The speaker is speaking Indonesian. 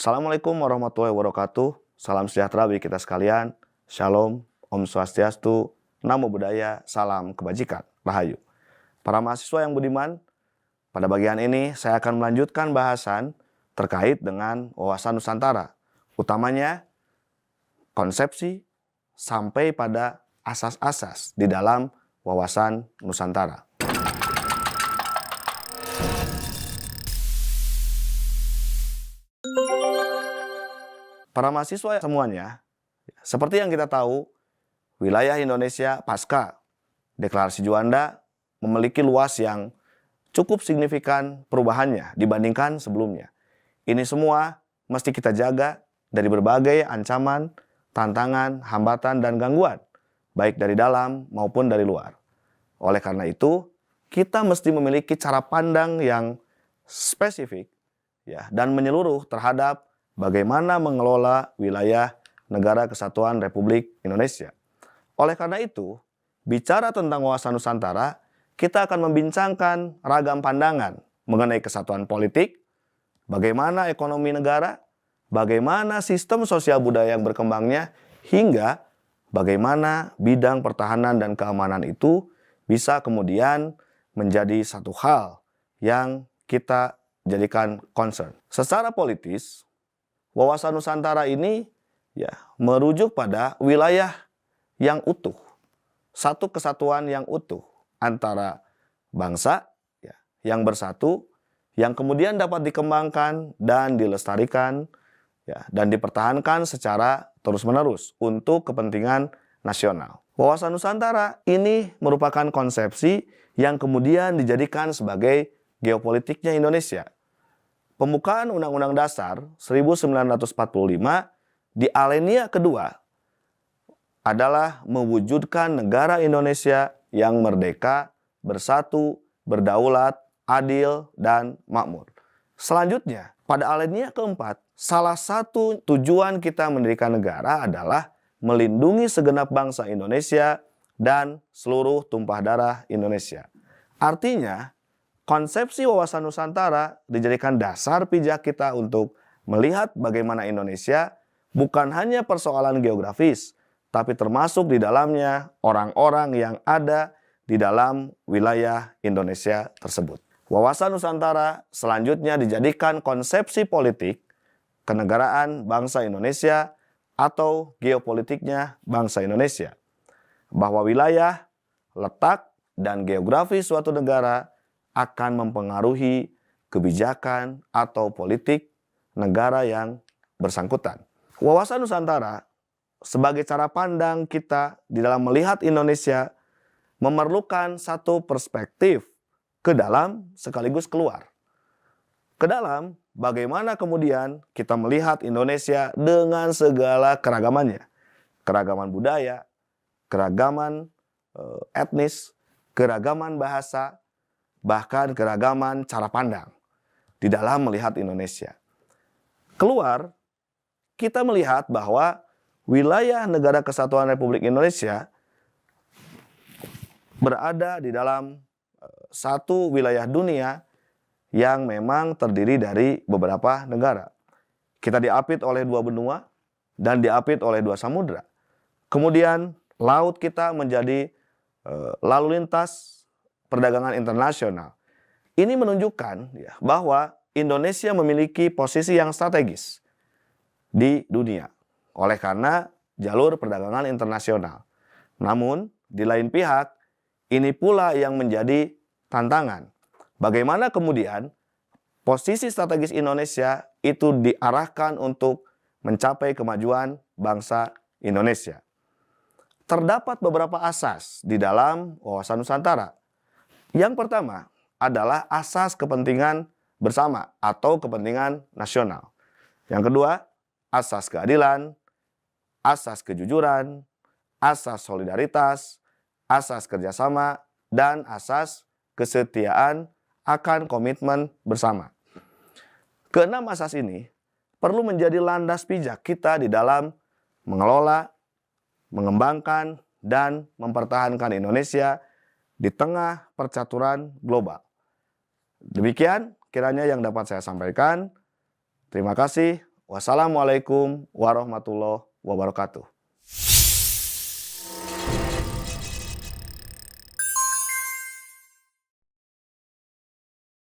Assalamualaikum warahmatullahi wabarakatuh. Salam sejahtera bagi kita sekalian. Shalom, Om Swastiastu, Namo Buddhaya, salam kebajikan, Rahayu. Para mahasiswa yang budiman, pada bagian ini saya akan melanjutkan bahasan terkait dengan wawasan Nusantara. Utamanya konsepsi sampai pada asas-asas di dalam wawasan Nusantara. Para mahasiswa semuanya, seperti yang kita tahu, wilayah Indonesia pasca Deklarasi Juanda memiliki luas yang cukup signifikan perubahannya dibandingkan sebelumnya. Ini semua mesti kita jaga dari berbagai ancaman, tantangan, hambatan, dan gangguan, baik dari dalam maupun dari luar. Oleh karena itu, kita mesti memiliki cara pandang yang spesifik dan menyeluruh terhadap bagaimana mengelola wilayah Negara Kesatuan Republik Indonesia. Oleh karena itu, bicara tentang wawasan Nusantara, kita akan membincangkan ragam pandangan mengenai kesatuan politik, bagaimana ekonomi negara, bagaimana sistem sosial budaya yang berkembangnya, hingga bagaimana bidang pertahanan dan keamanan itu bisa kemudian menjadi satu hal yang kita jadikan concern. Secara politis, wawasan Nusantara ini merujuk pada wilayah yang utuh, satu kesatuan yang utuh antara bangsa yang bersatu, yang kemudian dapat dikembangkan dan dilestarikan dan dipertahankan secara terus-menerus untuk kepentingan nasional. Wawasan Nusantara ini merupakan konsepsi yang kemudian dijadikan sebagai geopolitiknya Indonesia. Pembukaan Undang-Undang Dasar 1945 di alinea kedua adalah mewujudkan negara Indonesia yang merdeka, bersatu, berdaulat, adil, dan makmur. Selanjutnya, pada alinea keempat, salah satu tujuan kita mendirikan negara adalah melindungi segenap bangsa Indonesia dan seluruh tumpah darah Indonesia. Artinya, konsepsi wawasan Nusantara dijadikan dasar pijak kita untuk melihat bagaimana Indonesia bukan hanya persoalan geografis, tapi termasuk di dalamnya orang-orang yang ada di dalam wilayah Indonesia tersebut. Wawasan Nusantara selanjutnya dijadikan konsepsi politik kenegaraan bangsa Indonesia atau geopolitiknya bangsa Indonesia. Bahwa wilayah, letak, dan geografi suatu negara akan mempengaruhi kebijakan atau politik negara yang bersangkutan. Wawasan Nusantara sebagai cara pandang kita di dalam melihat Indonesia memerlukan satu perspektif ke dalam sekaligus keluar. Ke dalam bagaimana kemudian kita melihat Indonesia dengan segala keragamannya. Keragaman budaya, keragaman etnis, keragaman bahasa, bahkan keragaman cara pandang di dalam melihat Indonesia. Keluar, kita melihat bahwa wilayah Negara Kesatuan Republik Indonesia berada di dalam satu wilayah dunia yang memang terdiri dari beberapa negara. Kita diapit oleh dua benua dan diapit oleh dua samudra. Kemudian laut kita menjadi lalu lintas perdagangan internasional. Ini menunjukkan bahwa Indonesia memiliki posisi yang strategis di dunia oleh karena jalur perdagangan internasional. Namun, di lain pihak, ini pula yang menjadi tantangan. Bagaimana kemudian posisi strategis Indonesia itu diarahkan untuk mencapai kemajuan bangsa Indonesia. Terdapat beberapa asas di dalam wawasan Nusantara. Yang pertama adalah asas kepentingan bersama atau kepentingan nasional. Yang kedua, asas keadilan, asas kejujuran, asas solidaritas, asas kerjasama, dan asas kesetiaan akan komitmen bersama. Keenam asas ini perlu menjadi landas pijak kita di dalam mengelola, mengembangkan, dan mempertahankan Indonesia di tengah percaturan global. Demikian kiranya yang dapat saya sampaikan. Terima kasih. Wassalamualaikum warahmatullahi wabarakatuh.